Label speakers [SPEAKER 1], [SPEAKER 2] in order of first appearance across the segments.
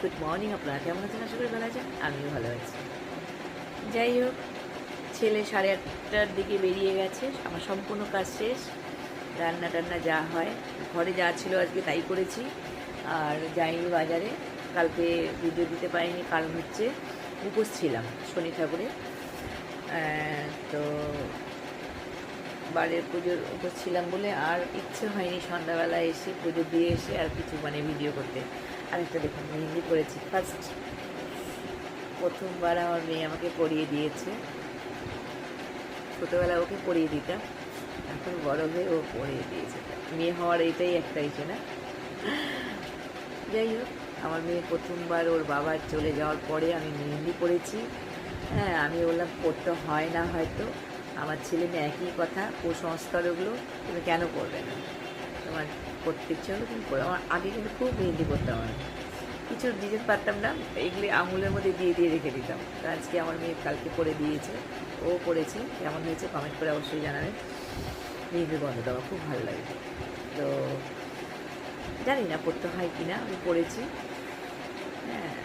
[SPEAKER 1] Good morning. আপনারা কেমন আছেন? আশা করি ভালো আছেন, আমিও ভালো আছি। যাই হোক, ছেলে 8:30টার দিকে বেরিয়ে গেছে, আমার সম্পূর্ণ কাজ শেষ। রান্না টান্না যা হয়, ঘরে যা ছিল আজকে তাই করেছি। আর যাইনি বাজারে, কালকে ভিডিও দিতে পারিনি, কারণ হচ্ছে উপোস ছিলাম শনি ঠাকুরের। তো বাড়ির পুজোর উপোস ছিলাম বলে আর ইচ্ছে হয়নি সন্ধ্যাবেলা এসে পুজো দিয়ে এসে আর কিছু ভিডিও করতে। আরেকটা দেখুন, মেহেন্দি করেছি প্রথমবার আমার মেয়ে আমাকে পরিয়ে দিয়েছে। ছোটোবেলা ওকে পরিয়ে দিতাম, এখন বড় হয়ে ও পরিয়ে দিয়েছে। মেয়ে হওয়ার এটাই একটা ইচ্ছে না। যাই হোক, আমার মেয়ে প্রথমবার ওর বাবা চলে যাওয়ার পরে আমি মেহেন্দি পরেছি। হ্যাঁ, আমি বললাম পড়তে হয় না, হয়তো আমার ছেলে মেয়ে একই কথা, কুসংস্কার ওগুলো তুমি কেন করবে না, তোমার পড়তে ইচ্ছে হলো তুমি পড়ো। আমার আগে কিন্তু খুব মেহেন্দি করতাম, আমি কিছু দিতে পারতাম না, এগুলি আঙুলের মধ্যে দিয়ে দিয়ে রেখে দিতাম। তো আজকে আমার মেয়ে কালকে করে দিয়েছে, ও করেছে, কেমন হয়েছে কমেন্ট করে অবশ্যই জানাবে। মেহেন্দির গন্ধটা আমার খুব ভালো লাগে। তো জানি না পড়তে হয় কি না, আমি পড়েছি। হ্যাঁ,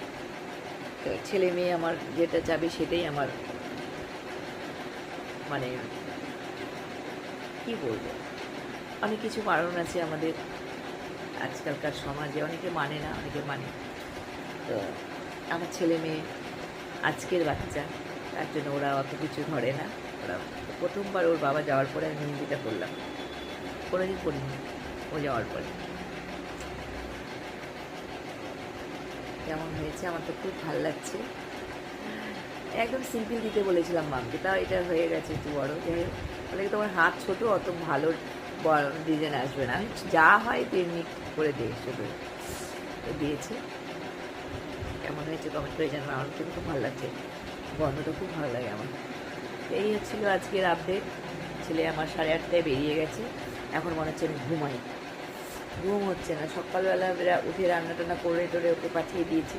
[SPEAKER 1] তো ছেলে মেয়ে আমার যেটা চাবে সেটাই আমার, মানে কী বলবো, অনেক কিছু বারণ আছে আমাদের আজকালকার সমাজে, অনেকে মানে না, অনেকে মানে। তো আমার ছেলে মেয়ে আজকের বাচ্চা, তার জন্য ওরা অত কিছু ধরে না। ওরা প্রথমবার ওর বাবা যাওয়ার পরে আমি মেহেন্দিটা করলাম, কোনোদিন করিনি ও যাওয়ার পরে। কেমন হয়েছে? আমার তো খুব ভালো লাগছে। একদম সিম্পল দিতে বলেছিলাম মামকে, তাও এটা হয়ে গেছে একটু বড়ো। যাই হোক, বলে তোমার হাত ছোটো, অত ভালো বড় ডিজাইন আসবে না, আমি যা হয় তেমনি করে দিই শুধু। তো দিয়েছে, কেমন হয়েছে কমেন্ট করে জানাবো। আমার কিন্তু খুব ভালো লাগছে, গন্ধটা খুব ভালো লাগে আমার। এই হচ্ছিলো আজকের আপডেট। ছেলে আমার 8:30টায় বেরিয়ে গেছে, এখন মনে হচ্ছে আমি ঘুমাই, ঘুম হচ্ছে না। সকালবেলা উঠে রান্না টান্না করে টোরে ওকে পাঠিয়ে দিয়েছি।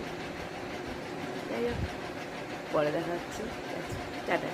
[SPEAKER 1] যাই হোক, পরে দেখা হচ্ছে, টাটা।